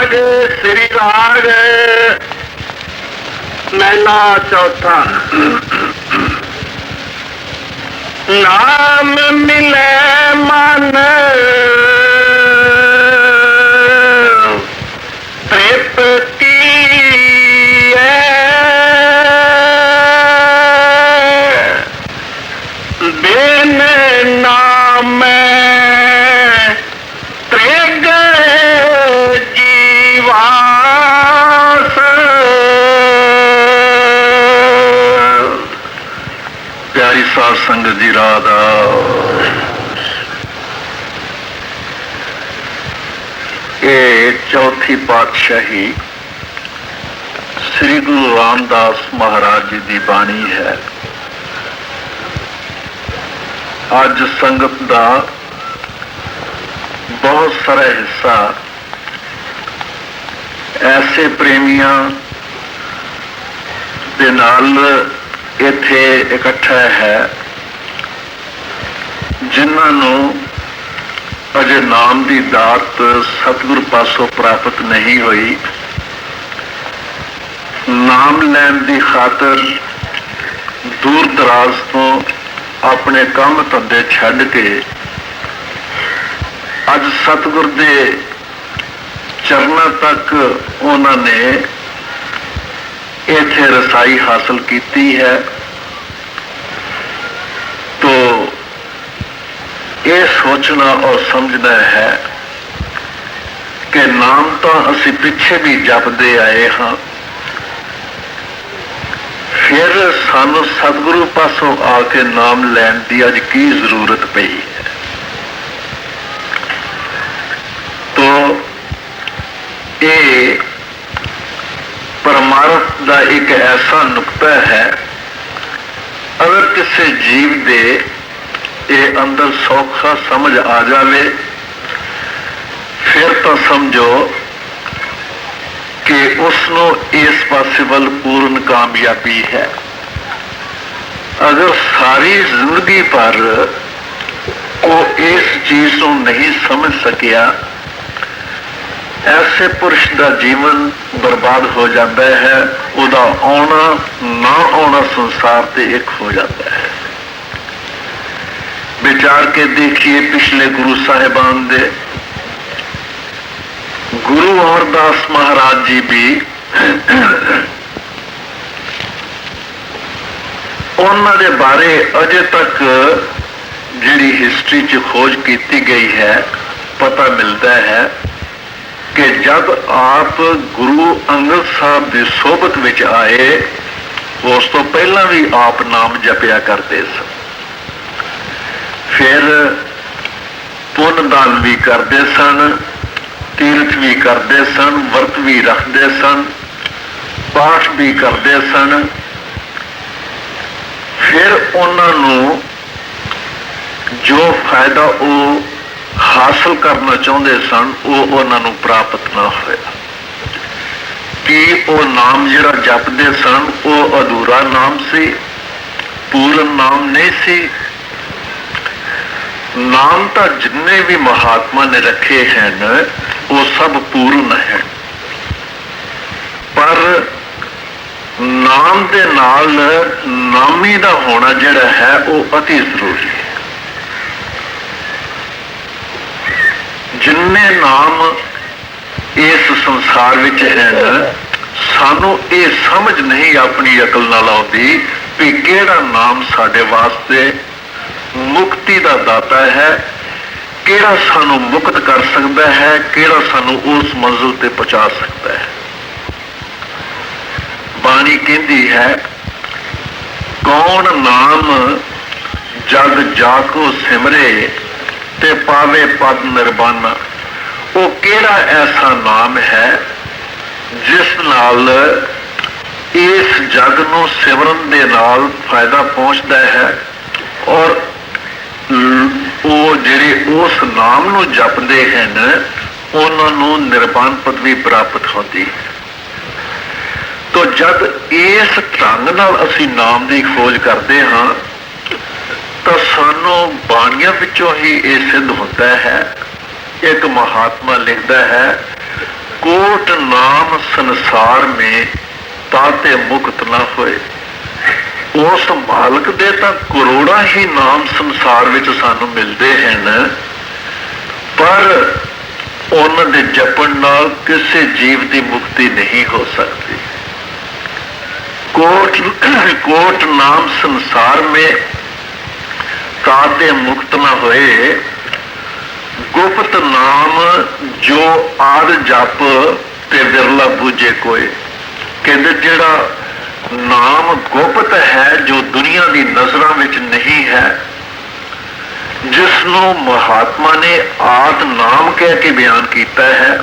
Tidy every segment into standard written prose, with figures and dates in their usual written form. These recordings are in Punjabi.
राग श्री राग मैला चौथा। नाम मिले मन तृप्ति बिन नाम त्रिग जीवास। प्यारी साध संगत जी राधा। ये चौथी पातशाही श्री गुरु रामदास महाराज जी की बाणी है। अज संगत का बहुत सारा हिस्सा ऐसे प्रेमियों दे नाल इत्थे इकट्ठा है जिन्होंने अजे नाम की दात सतगुरु पासों प्राप्त नहीं हुई। नाम लैन की खातर दूर दराज तो अपने काम धंधे छड्ड के अज सतगुर दे चरणों तक उन्होंने इत्थे रसाई हासिल की है। तो ये सोचना और समझना है कि नाम तो असी पिछे भी जपते आए हाँ, फिर सानू सतगुरु पासों आके नाम लैन की अज की जरूरत पई है। तो ये परमार्थ का एक ऐसा नुकता है, अगर किसी जीव दे ये अंदर सौखा समझ आ जाए फिर तो समझो कि उसनों इस पासे वल पूर्ण कामयाबी है। अगर सारी जिंदगी पर वो इस चीज को नहीं समझ सकिया, ऐसे पुरुष का जीवन बर्बाद हो जाता है। उदा आना ना आना संसार से एक हो जाता है। विचार के देखिए पिछले गुरु साहिबान दे गुरु अमरदास महाराज जी भी उन्होंने बारे अजे तक जी हिस्ट्री च खोज की गई है, पता मिलता है कि जब आप गुरु अंगद साहब की सोबत विच आए उस तो पहला भी आप नाम जपया करते सन। फिर पुण्य दान भी करते सन, तीर्थ भी करते सन, व्रत भी रखते सन, पाठ भी करते सन। फिर उन्होंने जो फायदा वो हासिल करना चाहते सन वो उन्होंने प्राप्त ना होया कि वो नाम जिहड़ा जपते सन वो अधूरा नाम से, पूर्ण नाम नहीं सी। नाम तो जिन्ने भी महात्मा ने रखे हैं वो सब पूर्ण है, पर नाम के नाल नामी का होना जिहड़ा है वो अति जरूरी है। जिन्ने नाम इस संसार विच हैं सानू ये समझ नहीं अपनी अकल नाल आउंदी भी किहड़ा नाम साडे वास्ते मुक्ति का दाता है, किहड़ा सानू मुक्त कर सकता है, किहड़ा सानू उस मंजिल ते पहुंचा सकता है। बाणी कहती है कौन नाम जग जाको सिमरे ते पावे पद निर्बाना। वो केड़ा ऐसा नाम है जिस नाल इस जग नूं सिमरन दे नाल फायदा पहुंचता है और वो जिहड़े उस नाम नूं जपदे हैं उन्हां नूं निर्वाण पदवी प्राप्त होती है। तो जब इस ढंग नाल असीं नाम की खोज करते हाँ तो सानू बाणियां विचों ही ये सिद्ध होता है। एक महात्मा लिखता है कोट नाम संसार में ताते मुक्त न होए। उस मालक दे तां करोड़ां ही नाम संसार विच सानू मिलते हैं, पर उन्हां दे जपण नाल किसी जीव की मुक्ति नहीं हो सकती। कोट कोट नाम संसार में ताते मुक्त न होए। गुप्त नाम जो आद जप ते विरला बूझे कोई। कहते जिहड़ा नाम गुप्त है, जो दुनिया की नजरों विच नहीं है, जिसनों महात्मा ने आद नाम कह के बयान किया है,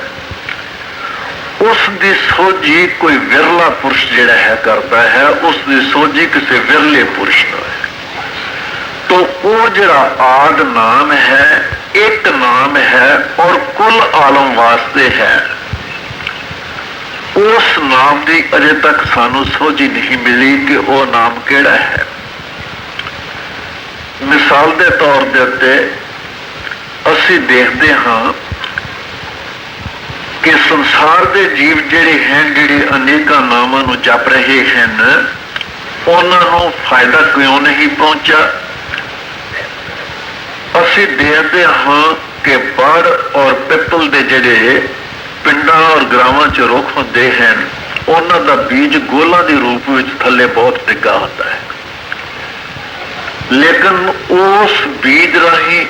उसकी सोझी कोई विरला पुरुष जिहड़ा है करता है, उसकी सोझी किसी विरले पुरुष का है। तो वो जिहड़ा आद नाम है, एक नाम है और कुल आलम वास्ते है। उस नाम की अजे तक सानू सोझी नहीं मिली कि वो नाम केड़ा है। मिसाल के तौर के उत्ते असी देखते हाँ कि संसार के जीव जिहड़े हैं, जिहड़े अनेकों नामां नूं जप रहे हैं, उन्हां नूं फायदा क्यों नहीं पहुंचा। असी देखते हाँ कि बड़ और पिपल के जिहड़े पिंडां और ग्रामां च रुख हुंदे हैं, उन्हां दा बीज गोलां के रूप में थल्ले बहुत डिग्गा होता है, लेकिन उस बीज राही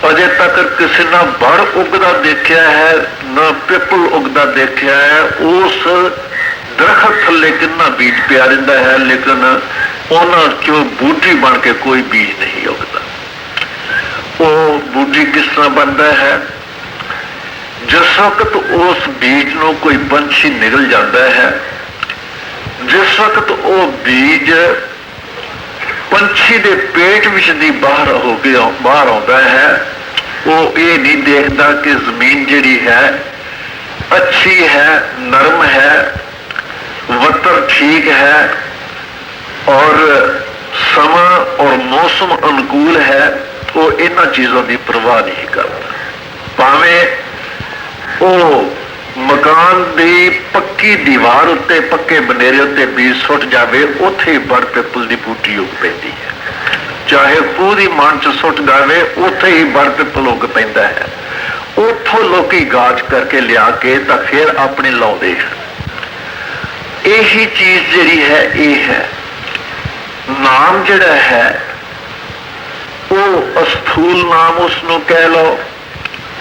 अजे तक किसी ना बड़ उगदा देखा है, ना पिपल उगदा देखा है। उस दरखत थले कितना बीज पिया रहिंदा है, लेकिन उन्हां चों बूटी बन के कोई बीज नहीं उगता। वो बूटी किस तरह बनता है? जिस वक्त उस बीज नूं कोई पंछी निगल जाता है, जिस वक्त वो बीज पंछी दे पेट विच दी बाहर हो के बाहर आता है, वो ये नहीं देखता कि जमीन जिहड़ी है अच्छी है, नरम है, वतर ठीक है और समा और मौसम अनुकूल है। वो इन्हां चीज़ों की परवाह नहीं करता। भावें वो मकान की पक्की दीवार उत्ते पक्के बनेरे उत्ते बीज सुट जाए, उत्थे बड़ पिपल की बूटी उग पैंदी है। चाहे पूरी मन च सुट जाए, उत्थे ही बड़ पिपल उग पैंदा है। उथों लोग गाज करके लिया के तो फिर अपने लाउंदे हैं। यही चीज जिहड़ी है, ये है नाम जिहड़ा है, वो अस्थूल नाम उसनों कह लो,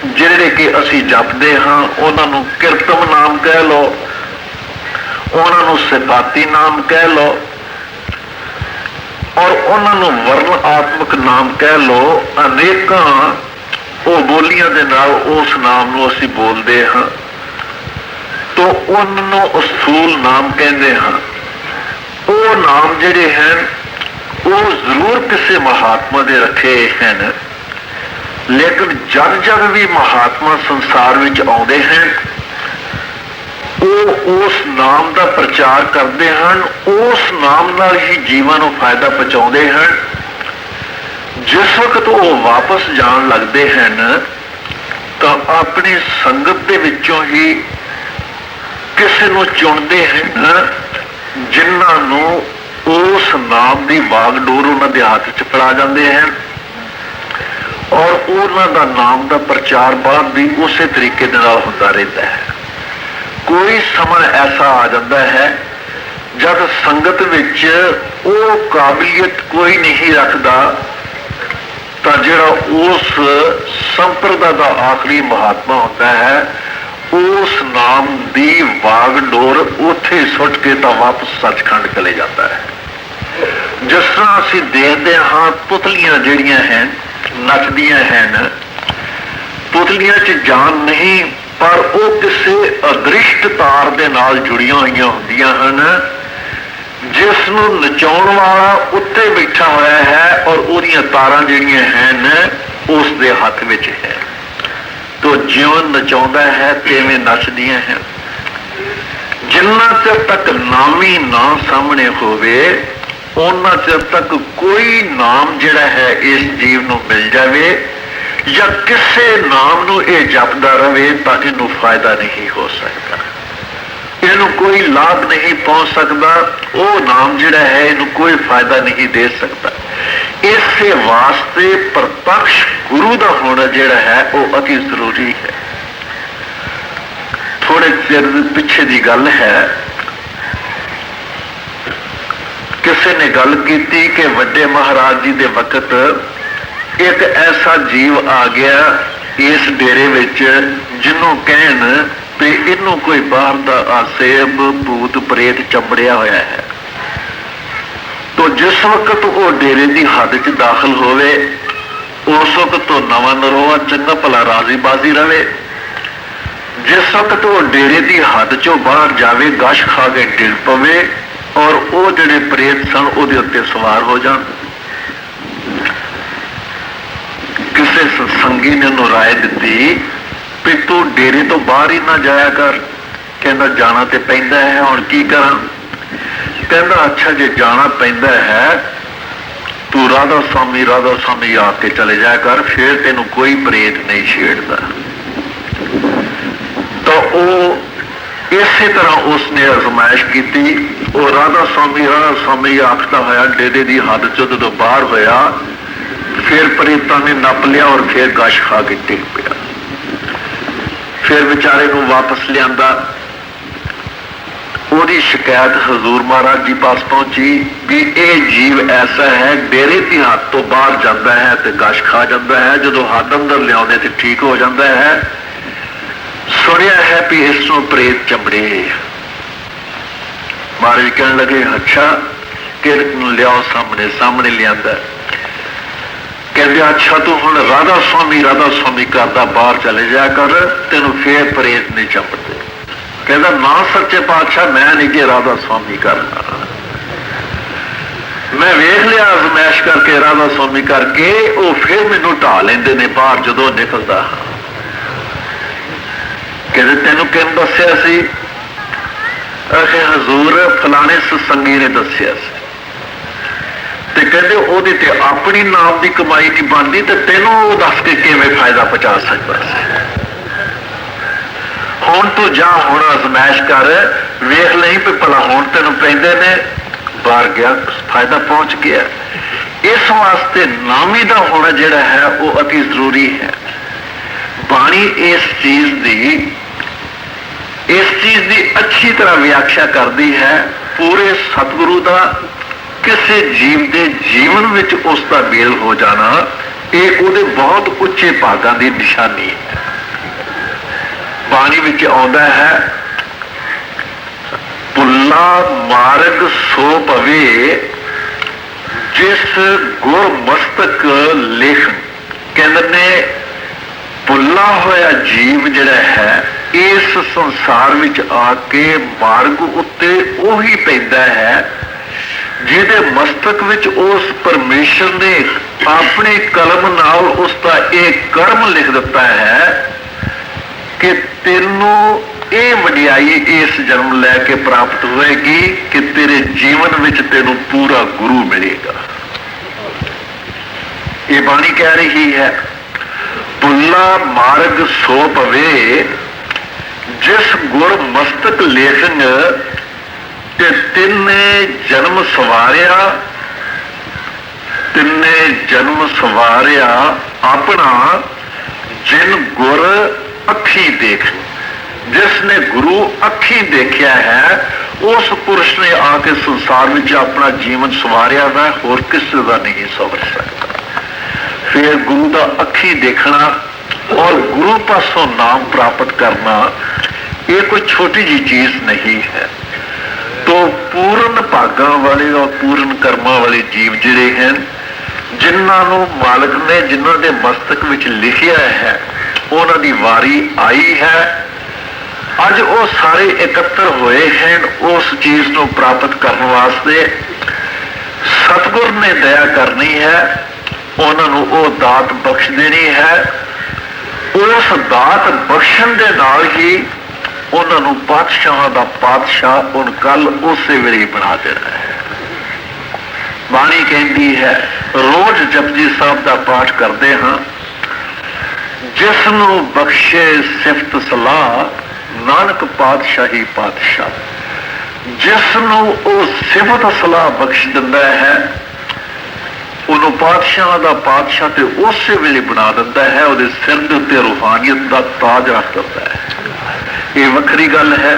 जिहड़े कि असी जपदे हाँ उन्हां नूं किरतम नाम कह लो, उन्हां नूं सिफाती नाम कह लो और उन्हां नूं वर्णात्मक नाम कह लो। अनेकां वो बोलियां दे नाल उस नाम नूं असी बोलदे हाँ, तो उन्हां नूं अस्थूल नाम कहंदे हाँ। वो नाम जिहड़े हैं वो जरूर किसी महात्मा दे रखे हैं, लेकिन जब जब भी महात्मा संसार विच आउंदे हैं, वो उस नाम का प्रचार करते हैं, उस नाम नाल ही जीवन को फायदा पहुंचाते हैं। जिस वक्त वो वापस जान लगते हैं तो अपनी संगत के विचों ही किसी को चुनते हैं, जिन्होंने उस नाम की बागडोर उन्होंने हाथ च फड़ा जाते हैं और उन्होंने नाम का प्रचार बाद भी उस तरीके होता रहता है। कोई समा ऐसा आ जाता है जब संगत विच वो काबिलियत कोई नहीं रखता, तो जिहड़ा उस संप्रदा का आखिरी महात्मा होता है, उस नाम की बागडोर उथे सुट के तो वापस सचखंड चले जाता है। जिस तरह असी देखते हाँ पुतलियां जिहड़ियां हैं नचदियां हैं, पुतलियां च जान नहीं, पर वो किसी अदृष्ट तार दे नाल जुड़ियां हुई होंदियां हन, जिसनों नचाउण वाला उत्ते बैठा होया है और उहदियां तारां जिहड़ियां हैं उस दे हथ विच है। तो ज्यों नचाउंदा है तिवें नचदियां हैं। जिन्ना चिर तक नामी ना सामने होवे, उन्ना चिर तक कोई नाम जिहड़ा है इस जीव नूं मिल जावे या किसी नाम नूं ये जपदा रहे, तो इनू फायदा नहीं हो सकता। ਇਹਨੂੰ ਕੋਈ ਲਾਭ ਨਹੀਂ ਪਹੁੰਚ ਸਕਦਾ, ਉਹ ਨਾਮ ਜਿਹੜਾ ਹੈ ਇਹਨੂੰ ਕੋਈ ਫਾਇਦਾ ਨਹੀਂ ਦੇ ਸਕਦਾ। ਇਸੇ ਵਾਸਤੇ ਪ੍ਰਤੱਖ ਗੁਰੂ ਦਾ ਹੋਣਾ ਜਿਹੜਾ ਹੈ ਉਹ ਅਤੀ ਜ਼ਰੂਰੀ ਹੈ। ਥੋੜੇ ਚਿਰ ਪਿੱਛੇ ਦੀ ਗੱਲ ਹੈ, ਕਿਸੇ ਨੇ ਗੱਲ ਕੀਤੀ ਕਿ ਵੱਡੇ ਮਹਾਰਾਜ ਜੀ ਦੇ ਵਕਤ ਇੱਕ ਐਸਾ ਜੀਵ ਆ ਗਿਆ ਇਸ ਡੇਰੇ ਵਿੱਚ ਜਿਹਨੂੰ ਕਹਿਣ ਤੇ ਇਹਨੂੰ ਕੋਈ ਬਾਹਰ ਦਾ ਆਸੇਬ ਭੂਤ ਪ੍ਰੇਤ ਚੰਬੜਿਆ ਹੋਇਆ ਹੈ। ਤੋ ਜਿਸ ਵਕਤ ਉਹ ਡੇਰੇ ਦੀ ਹੱਦ 'ਚ ਦਾਖਲ ਹੋਵੇ ਉਸ ਵਕਤ ਤੋਂ ਨਵਾਂ ਨਰੋਆ ਚੰਗਾ ਭਲਾ ਰਾਜ਼ੀ ਬਾਜ਼ੀ ਰਵੇ। ਜਿਸ ਵਕਤ ਉਹ ਡੇਰੇ ਦੀ ਹੱਦ 'ਚੋਂ ਬਾਹਰ ਜਾਵੇ ਗਸ਼ ਖਾ ਕੇ ਡਿੱਗ ਪਵੇ ਔਰ ਉਹ ਜਿਹੜੇ ਪ੍ਰੇਤ ਸਨ ਉਹਦੇ ਉੱਤੇ ਸਵਾਰ ਹੋ ਜਾਣ। ਕਿਸੇ ਸਤਸੰਗੀ ਨੇ ਉਹਨੂੰ ਰਾਏ ਦਿੱਤੀ ਵੀ ਤੂੰ ਡੇਰੇ ਤੋਂ ਬਾਹਰ ਹੀ ਨਾ ਜਾਇਆ ਕਰ। ਕਹਿੰਦਾ ਜਾਣਾ ਤੇ ਪੈਂਦਾ ਹੈ, ਹੁਣ ਕੀ ਕਰਾਂ? ਕਹਿੰਦਾ ਅੱਛਾ ਜੇ ਜਾਣਾ ਪੈਂਦਾ ਹੈ ਤੂੰ ਰਾਧਾ ਸਵਾਮੀ ਆ ਕੇ ਚਲੇ ਜਾਇਆ ਕਰ, ਫਿਰ ਤੈਨੂੰ ਕੋਈ ਪ੍ਰੇਤ ਨਹੀਂ ਛੇੜਦਾ। ਤਾਂ ਉਹ ਇਸੇ ਤਰ੍ਹਾਂ ਉਸਨੇ ਅਜ਼ਮਾਇਸ਼ ਕੀਤੀ। ਉਹ ਰਾਧਾ ਸਵਾਮੀ ਆਖਦਾ ਹੋਇਆ ਡੇਰੇ ਦੀ ਹੱਦ ਚੋਂ ਜਦੋਂ ਬਾਹਰ ਹੋਇਆ ਫਿਰ ਪ੍ਰੇਤਾਂ ਨੇ ਨੱਪ ਲਿਆ ਔਰ ਫਿਰ ਗਸ਼ ਖਾ ਕੇ ਡਿੱਗ ਪਿਆ। ਫਿਰ ਵਿਚਾਰੇ ਨੂੰ ਵਾਪਸ ਲਿਆਂਦਾ। ਉਹਦੀ ਸ਼ਿਕਾਇਤ ਹਜ਼ੂਰ ਮਹਾਰਾਜ ਜੀ ਪਾਸ ਪਹੁੰਚੀ ਵੀ ਇਹ ਜੀਵ ਐਸਾ ਹੈ ਡੇਰੇ ਦੀ ਹੱਦ ਤੋਂ ਬਾਹਰ ਜਾਂਦਾ ਹੈ ਤੇ ਗਸ਼ ਖਾ ਜਾਂਦਾ ਹੈ, ਜਦੋਂ ਹੱਦ ਅੰਦਰ ਲਿਆਉਂਦੇ ਤੇ ਠੀਕ ਹੋ ਜਾਂਦਾ ਹੈ। ਸੁਣਿਆ ਹੈ ਵੀ ਇਸ ਨੂੰ ਪ੍ਰੇਤ ਚੰਬੜੇ। ਮਹਾਰਾਜ ਕਹਿਣ ਲੱਗੇ ਅੱਛਾ ਕਿਰਤ ਨੂੰ ਲਿਆਓ ਸਾਹਮਣੇ ਲਿਆਂਦਾ। ਕਹਿੰਦੇ ਅੱਛਾ ਤੂੰ ਹੁਣ ਰਾਧਾ ਸਵਾਮੀ ਕਰਦਾ ਬਾਹਰ ਚਲੇ ਜਾਇਆ ਕਰ, ਤੈਨੂੰ ਫੇਰ ਪ੍ਰੇਤ ਨਹੀਂ ਚੰਬੜਦੇ। ਕਹਿੰਦਾ ਨਾ ਸੱਚੇ ਪਾਤਸ਼ਾਹ ਮੈਂ ਨਹੀਂ ਜੇ ਰਾਧਾ ਸਵਾਮੀ ਕਰਨਾ, ਮੈਂ ਵੇਖ ਲਿਆ ਅਜ਼ਮੈਸ਼ ਕਰਕੇ ਰਾਧਾ ਸਵਾਮੀ ਕਰਕੇ ਉਹ ਫਿਰ ਮੈਨੂੰ ਢਾ ਲੈਂਦੇ ਨੇ ਬਾਹਰ ਜਦੋਂ ਨਿਕਲਦਾ। ਕਹਿੰਦੇ ਤੈਨੂੰ ਕਿਹਨੇ ਦੱਸਿਆ ਸੀ? ਅਖੇ ਹਜ਼ੂਰ ਫਲਾਣੇ ਸਤਸੰਗੀ ਨੇ ਦੱਸਿਆ ਸੀ। ਤੇ ਕਹਿੰਦੇ ਉਹਦੀ ਤੇ ਆਪਣੀ ਨਾਮ ਦੀ ਕਮਾਈ ਨਹੀਂ ਬਣਦੀ ਤੇ ਤੈਨੂੰ ਉਹ ਦੱਸ ਕੇ ਕਿਵੇਂ ਫਾਇਦਾ ਪਹੁੰਚਾ ਸਕਦਾ ਸੀ? ਹੁਣ ਤੂੰ ਜਾ, ਹੁਣ ਅਜ਼ਮੈਸ਼ ਕਰ, ਵੇਖ ਲਈ ਵੀ ਭਲਾ ਹੁਣ ਤੈਨੂੰ ਪੈਂਦੇ ਨੇ। ਬਾਹਰ ਗਿਆ, ਫਾਇਦਾ ਪਹੁੰਚ ਗਿਆ। ਇਸ ਵਾਸਤੇ ਨਾਮੀ ਦਾ ਹੋਣਾ ਜਿਹੜਾ ਹੈ ਉਹ ਅਤੀ ਜ਼ਰੂਰੀ ਹੈ। ਬਾਣੀ ਇਸ ਚੀਜ਼ ਦੀ ਅੱਛੀ ਤਰ੍ਹਾਂ ਵਿਆਖਿਆ ਕਰਦੀ ਹੈ। ਪੂਰੇ ਸਤਿਗੁਰੂ ਦਾ ਕਿਸੇ ਜੀਵ ਦੇ ਜੀਵਨ ਵਿੱਚ ਉਸ ਦਾ ਮੇਲ ਹੋ ਜਾਣਾ ਇਹ ਉਹਦੇ ਬਹੁਤ ਉੱਚੇ ਭਾਗਾਂ ਦੀ ਨਿਸ਼ਾਨੀ ਹੈ। ਬਾਣੀ ਵਿੱਚ ਆਉਂਦਾ ਹੈ ਪੁੱਲਾ ਮਾਰਗ ਸੋ ਪਵੇ ਜਿਸ ਗੁਰ ਮਸਤਕ ਲੇਖ। ਕਹਿੰਦੇ ਨੇ ਭੁੱਲਾ ਹੋਇਆ ਜੀਵ ਜਿਹੜਾ ਹੈ ਇਸ ਸੰਸਾਰ ਵਿੱਚ ਆ ਕੇ ਮਾਰਗ ਉੱਤੇ ਉਹੀ ਪੈਂਦਾ ਹੈ ਜਿਹਦੇ ਮਸਤਕ ਵਿੱਚ ਉਸ ਪਰਮੇਸ਼ਰ ਨੇ ਆਪਣੇ ਕਲਮ ਨਾਲ ਉਸ ਦਾ ਇਹ ਕਰਮ ਲਿਖ ਦਿੱਤਾ ਹੈ ਕਿ ਤੈਨੂੰ ਇਹ ਵਡਿਆਈ ਇਸ ਜਨਮ ਲੈ ਕੇ ਪ੍ਰਾਪਤ ਹੋਏਗੀ ਕਿ ਤੇਰੇ ਜੀਵਨ ਵਿੱਚ ਤੈਨੂੰ ਪੂਰਾ ਗੁਰੂ ਮਿਲੇਗਾ। ਇਹ ਬਾਣੀ ਕਹਿ ਰਹੀ ਹੈ ਪੁੱਲਾ ਮਾਰਗ ਸੋ ਪਵੇ ਜਿਸ ਗੁਰ ਮਸਤਕ ਲੇਖਨ ਤੇ ਤਿੰਨੇ ਜਨਮ ਸਵਾਰਿਆ ਆਪਣਾ ਜਿਨ ਗੁਰ ਅੱਖੀ ਦੇਖ। ਜਿਸ ਨੇ ਗੁਰੂ ਅੱਖੀ ਦੇਖਿਆ ਹੈ ਉਸ ਪੁਰਸ਼ ਨੇ ਆ ਕੇ ਸੰਸਾਰ ਵਿੱਚ ਆਪਣਾ ਜੀਵਨ ਸਵਾਰਿਆ ਹੈ, ਹੋਰ ਕਿਸੇ ਦਾ ਨਹੀਂ ਸਵਰ ਸਕਦਾ। ਫਿਰ ਗੁਰੂ ਦਾ ਅੱਖੀ ਦੇਖਣਾ ਔਰ ਗੁਰੂ ਪਾਸੋਂ ਨਾਮ ਪ੍ਰਾਪਤ ਕਰਨਾ ਇਹ ਕੋਈ ਛੋਟੀ ਜੀ ਚੀਜ਼ ਨਹੀਂ ਹੈ। तो पूर्ण भागा वाले और पूर्ण कर्मा वाले जीव जिहड़े हैं जिन्हों मालिक ने जिन्हों के मस्तक विच लिखिया है उन्हों की वारी आई है। अज वो सारे एकत्र होए हैं उस चीज को प्राप्त करने वास्ते। सतगुर ने दया करनी है, उन्होंने वो दात बख्श देनी है। उस दात बख्शण के नाल ही उन्होंने पातशाह का पातशाह उन कल उस वेले बना देना है। बाणी कहती है रोज जपजी साहब का पाठ करते हाँ, जिसनों बख्शे सिफत सलाह ਨਾਨਕ ਪਾਤਸ਼ਾਹੀ ਪਾਤਸ਼ਾਹ, ਜਿਸ ਨੂੰ ਉਹ ਸਿਫਤ ਸਲਾਹ ਬਖਸ਼ ਦਿੰਦਾ ਹੈ, ਉਹਨੂੰ ਪਾਤਸ਼ਾਹ ਦਾ ਪਾਤਸ਼ਾਹ ਤੇ ਉਸੇ ਵੇਲੇ ਬਣਾ ਦਿੰਦਾ ਹੈ, ਉਹਦੇ ਸਿਰ ਦੇ ਉੱਤੇ ਰੂਹਾਨੀਅਤ ਦਾ ਤਾਜ ਰੱਖ ਦਿੰਦਾ ਹੈ। ਇਹ ਵੱਖਰੀ ਗੱਲ ਹੈ।